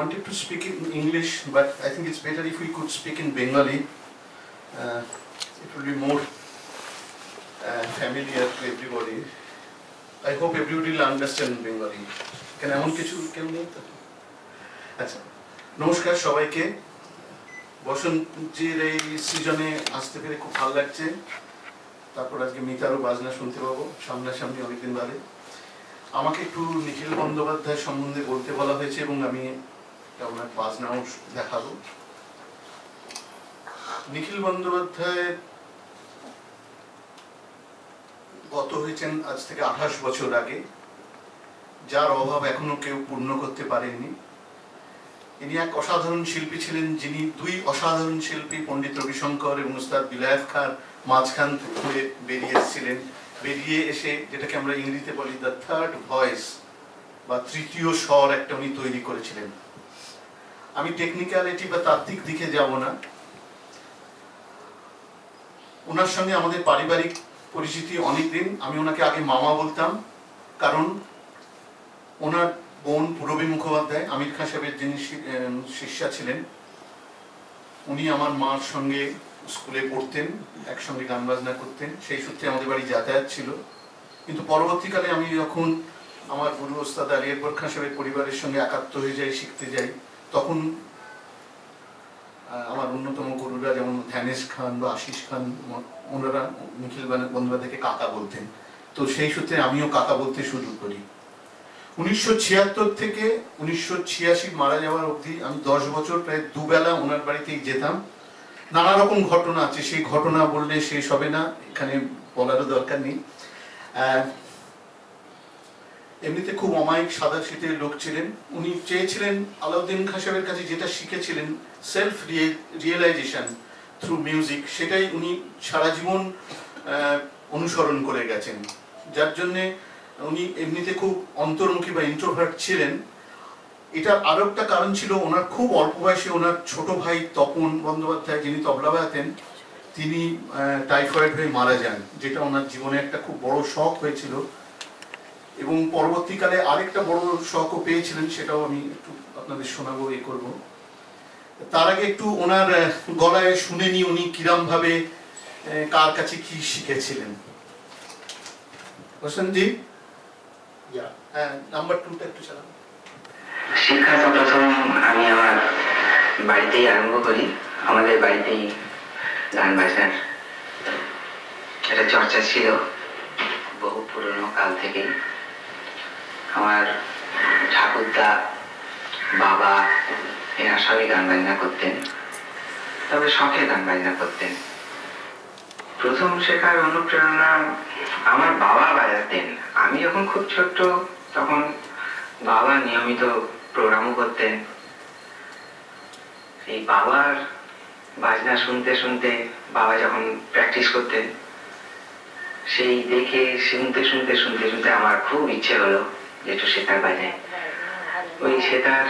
wanted to speak in English, but I think it's better if we could speak in Bengali. It will be more familiar to everybody. I hope everybody will understand Bengali. Can I এমন কিছু কেউ নেই তো? আচ্ছা, নমস্কার সবাইকে। বসন্তের এই সিজনে আসতে পেরে খুব ভালো লাগছে। তারপর আজকে মিতারও বাজনা শুনতে পাবো সামনাসামনি অনেকদিন বাদে। আমাকে একটু নিখিল বন্দ্যোপাধ্যায় সম্বন্ধে বলতে বলা হয়েছে এবং আমি ওনার বাজনাও দেখাবো। নিখিল বন্দ্যোপাধ্যায় গত হয়েছেন আজ থেকে 28 বছর আগে, যার অভাব এখনো কেউ পূর্ণ করতে পারেননি। ইনি এক অসাধারণ শিল্পী ছিলেন, যিনি দুই অসাধারণ শিল্পী পণ্ডিত রবিশঙ্কর এবং উস্তাদ বিলায়েত খাঁর মাঝখান থেকে বেরিয়ে এসেছিলেন। বেরিয়ে এসে যেটাকে আমরা ইংরেজিতে বলি দ্য থার্ড ভয়েস বা তৃতীয় স্বর একটা উনি তৈরি করেছিলেন। আমি টেকনিক্যালিটি বা তাত্ত্বিক দিকে যাব না। ওনার সঙ্গে আমাদের পারিবারিক পরিচিতি অনেকদিন। আমি ওনাকে আগে মামা বলতাম, কারণ ওনার বোন পূরবী মুখোপাধ্যায় আমির খান সাহেবের যিনি শিষ্যা ছিলেন, উনি আমার মার সঙ্গে স্কুলে পড়তেন, একসঙ্গে গান বাজনা করতেন। সেই সূত্রে আমাদের বাড়ি যাতায়াত ছিল। কিন্তু পরবর্তীকালে আমি যখন আমার গুরু ওস্তাদ আলী আকবর খান সাহেবের পরিবারের সঙ্গে একাত্ম হয়ে যাই, শিখতে যাই, তখন আমার অন্যতম গুরুরা যেমন ধ্যানেশ খান বা আশিস খান, ওনারা নিখিল বন্দ্যোপাধ্যায়কে কাকা বলতেন। তো সেই সূত্রে আমিও কাকা বলতে শুরু করি। 1976 থেকে 1986 মারা যাওয়ার অবধি আমি 10 বছর প্রায় দুবেলা ওনার বাড়িতেই যেতাম। নানা রকম ঘটনা আছে, সেই ঘটনা বললে শেষ হবে না, এখানে বলারও দরকার নেই। এমনিতে খুব অমায়িক সাদা শীতের লোক ছিলেন। উনি চেয়েছিলেন আলাউদ্দিন খান সাহেবের কাছে যেটা শিখেছিলেন, সেলফ রিয়েলাইজেশন থ্রু মিউজিক, সেটাই উনি সারা জীবন অনুসরণ করে গেছেন। যার জন্যে উনি এমনিতে খুব অন্তর্মুখী বা ইন্ট্রোভার্ট ছিলেন। এটার আরো একটা কারণ ছিল, ওনার খুব অল্প বয়সে ওনার ছোট ভাই তপন বন্দ্যোপাধ্যায়, যিনি তবলা বাজাতেন, তিনি টাইফয়েড হয়ে মারা যান, যেটা ওনার জীবনে একটা খুব বড় শক হয়েছিল। এবং পরবর্তীকালে আরেকটা বড় শকও পেয়েছিলেন, সেটাও আমি একটু আপনাদের শোনাবো, এ করব। তার আগে একটু ওনার গলায় শুনে নি উনি কিরম ভাবে কার কাছে কি শিখেছিলেন। বসন্তজি, নাম্বার 2টা একটু চালাবো। শিক্ষা তো প্রথম আমি আমার বাড়িতেই আরম্ভ করি। আমাদের বাড়িতেই গান বাজনার একটা চর্চা ছিল বহু পুরনো কাল থেকেই। আমার ঠাকুরদা, বাবা, এরা সবই গান বাজনা করতেন, তবে শখে গান বাজনা করতেন। প্রথম শেখার অনুপ্রেরণা আমার বাবা বাজাতেন। আমি যখন খুব ছোট্ট তখন বাবা নিয়মিত প্রোগ্রামও করতেন। এই বাবার বাজনা শুনতে শুনতে বাবা যখন প্র্যাকটিস করতেন, সেই দেখে শুনতে শুনতে শুনতে শুনতে আমার খুব ইচ্ছে হলো যে একটু সেতার বাজাই। ওই সেতার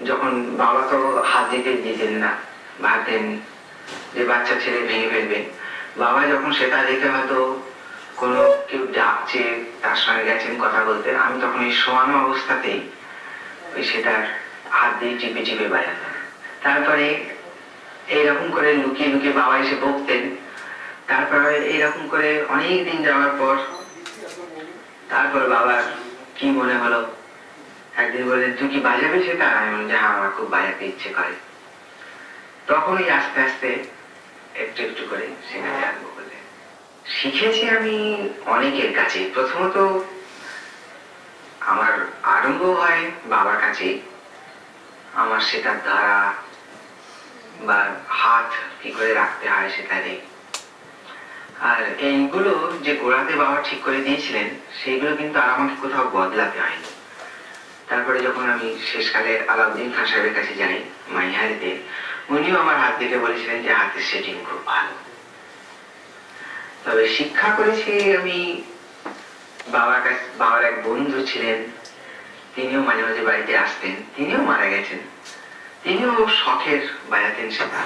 যখন বাবা তো হাত দিতে দিতেন না, ভাবতেন যে বাচ্চা ছেলে ভেঙে ফেলবে। বাবা যখন সেতার দেখে হয়তো কোনো কেউ ডাকছে, তার সঙ্গে গেছেন কথা বলতে, আমি তখন এই শোয়ানো অবস্থাতেই ওই সেটার হাত দিয়ে চিপে চিপে বাজাতাম। তারপরে এইরকম করে লুকিয়ে লুকিয়ে বাবা এসে বকতেন। তারপরে এইরকম করে অনেক দিন যাওয়ার পর তারপর বাবার কি মনে হলো, একদিন বললেন, তুই কি বাজাবি সেটা? আমি বললাম যে হ্যাঁ, আমার খুব বাজাতে ইচ্ছে করে। তখনই আস্তে আস্তে একটু একটু করে শেখাতে আরম্ভ করলেন। শিখেছি আমি অনেকের কাছে। প্রথমত আমার আরম্ভ হয় বাবার কাছে। আমার সেটার ধারা বা হাত কি করে রাখতে হয় সেটারে, আর এইগুলো যে গোড়াতে বাবা ঠিক করে দিয়েছিলেন, সেইগুলো কিন্তু আর আমাকে কোথাও বদলাতে হয়নি। তারপরে যখন আমি শেষকালে আলাউদ্দিন খান সাহেবের কাছে যাই মাইহারিতে, উনিও আমার হাত দেখে বলেছিলেন যে হাতের সেটিং খুব ভালো। তবে শিক্ষা করেছি আমি বাবার কাছে। বাবার এক বন্ধু ছিলেন, তিনিও মাঝে মাঝে বাড়িতে আসতেন, তিনিও মারা গেছেন। তিনিও শখের বাজাতেন সেটা,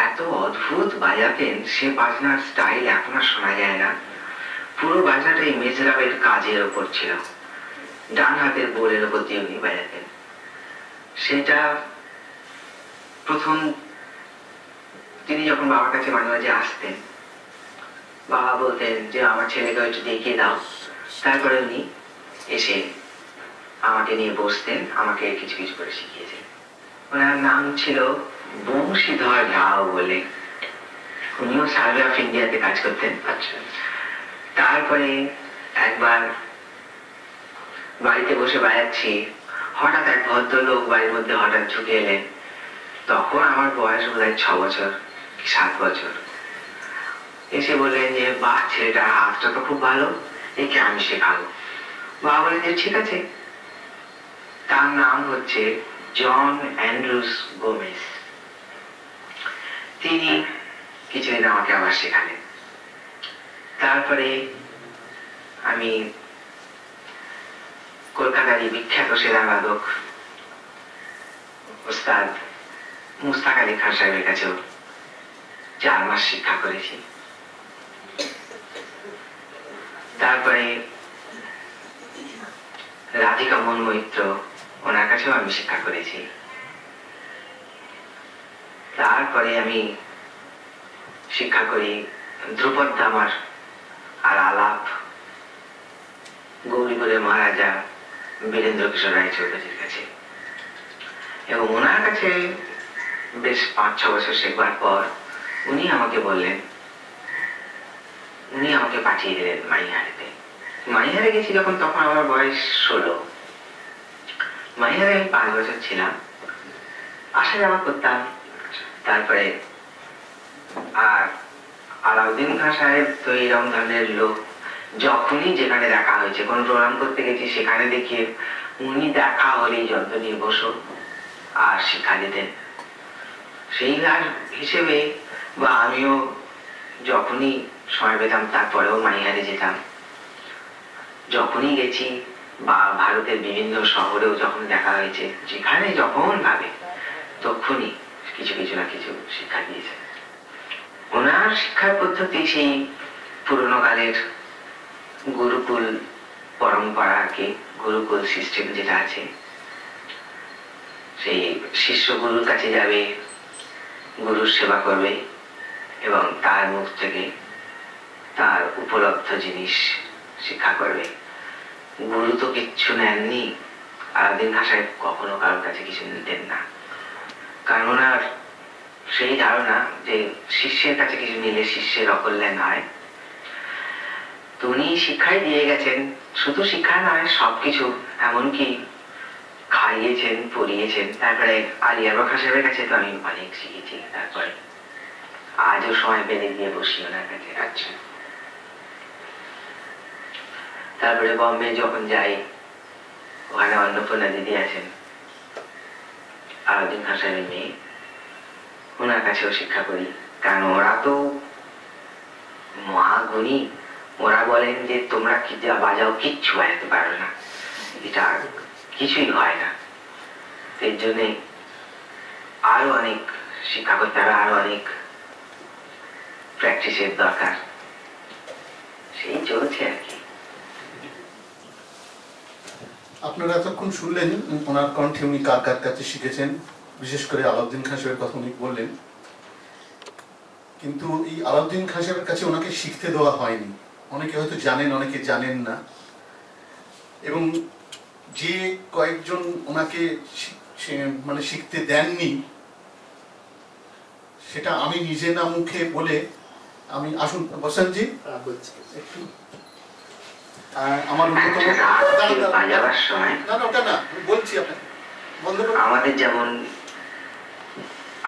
এত অদ্ভুত বাজাতেন। সে বাজনার স্টাইল এখন আর শোনা যায় না। পুরো বাজনাটা এই মেজরাবের কাজের ওপর ছিল, ডান হাতের বোলের ওপর দিয়ে উনি বাজাতেন। সেটা প্রথম তিনি যখন বাবার কাছে মাঝে মাঝে আসতেন, বাবা বলতেন যে আমার ছেলেকে একটু দেখিয়ে দাও। তারপরে উনি এসে আমাকে নিয়ে বসতেন, আমাকে কিছু কিছু করে শিখিয়েছেন। ওনার নাম ছিল বংশীধর রাও বলে, উনিও সার্ভে অফ ইন্ডিয়াতে কাজ করতেন। আচ্ছা। তারপরে একবার বাড়িতে বসে বাজাচ্ছি, হঠাৎ এক ভদ্রলোক বাড়ির মধ্যে হঠাৎ ঢুকে এলেন। তখন আমার বয়স বোধহয় 6 বছর কি 7 বছর। এসে বললেন যে বাহ, ছেলেটার হাতটা তো খুব ভালো, একে আমি শেখাবো। বাবা বললেন যে ঠিক আছে। তার নাম হচ্ছে জন অ্যান্ড্রুস গোমেজ। তিনি কিছুদিন আমাকে আবার শেখালেন। তারপরে আমি কলকাতারই বিখ্যাত সেতারবাদক ওস্তাদ মুস্তাক আলী খান সাহেবের কাছেও 4 মাস শিক্ষা করেছি। তারপরে রাধিকা মন মৈত্র, ওনার কাছেও আমি শিক্ষা করেছি। তারপরে আমি শিক্ষা করি ধ্রুপদ দামার আর আলাপ গৌরীপুরের মহারাজা বীরেন্দ্র কিশোর রায় চৌধুরীর কাছে। এবং ওনার কাছে বেশ 5-6 বছর শেখবার পর উনি আমাকে বললেন, উনি আমাকে পাঠিয়ে দিলেন মাইহারেতে। মাইহারে গেছি যখন, তখন আমার বয়স 16। মাইহারে আমি 5 বছর ছিলাম, আসা যাওয়া করতাম। তারপরে আর আলাউদ্দিন খান সাহেব তো এইরকম ধরনের লোক, যখনই যেখানে দেখা হয়েছে, কোন প্রোগ্রাম করতে গেছি সেখানে দেখিয়ে উনি দেখা হলেই যন্ত্র নিয়ে বসো আর শিক্ষা দিতেন। সেই হিসেবে বা আমিও যখনই সময় পেতাম তারপরেও মাইহারে যেতাম। যখনই গেছি বা ভারতের বিভিন্ন শহরেও যখন দেখা হয়েছে, যেখানে যখন ভাবে তখনই কিছু কিছু না কিছু শিক্ষা দিয়েছে। ওনার শিক্ষার পদ্ধতি সেই পুরোনো কালের গুরুকুল পরম্পরা আর কি, গুরুকুল সিস্টেম যেটা আছে, সেই শিষ্য গুরুর কাছে যাবে, গুরুর সেবা করবে এবং তার মুখ থেকে তার উপলব্ধ জিনিস শিক্ষা করবে। গুরু তো কিচ্ছু নেননি, আলাউদ্দিন খান সাহেব কখনো কারোর কাছে কিছু নিতেন না, কারণ ওনার সেই ধারণা যে শিষ্যের কাছে কিছু নিলে শিষ্যের অকল্যাণ হয়। তো উনি শিক্ষাই দিয়ে গেছেন, শুধু শিক্ষা নয় সবকিছু, এমনকি খাইয়েছেন, পড়িয়েছেন। তারপরে আলিয়া খান সাহেবের কাছে তো আমি অনেক শিখেছি। তারপরে আজও সময় পেলে গিয়ে বসি ওনার কাছে। আচ্ছা। তারপরে বম্বে যখন যাই, ওখানে অন্নপূর্ণা দিদি আছেন, আলাউদ্দিন খান সাহেবের মেয়ে, ওনার কাছেও শিক্ষা করি। কারণ ওরা তো মহাগুণী, ওরা বলেন যে তোমরা কি যা বাজাও কিচ্ছু বাজাতে পারো না, এটা কিছুই হয় না। এর জন্যে আরো অনেক শিক্ষা করতে হবে, আরো অনেক প্র্যাকটিসের দরকার। সেই চলছে আর কি। আপনারা এতক্ষণ শুনলেন ওনার কণ্ঠে উনি কার কার কাছে শিখেছেন, বিশেষ করে আলাউদ্দিন খান সাহেবের কথা উনি বললেন। কিন্তু এই আলাউদ্দিন খান সাহেবের কাছে ওনাকে শিখতে দেওয়া হয়নি। অনেকে হয়তো জানেন, অনেকে জানেন না। এবং যে কয়েকজন ওনাকে মানে শিখতে দেননি, সেটা আমি নিজে না মুখে বলে, আমি আসুন বসেনজি একটু আমার আমাদের যেমন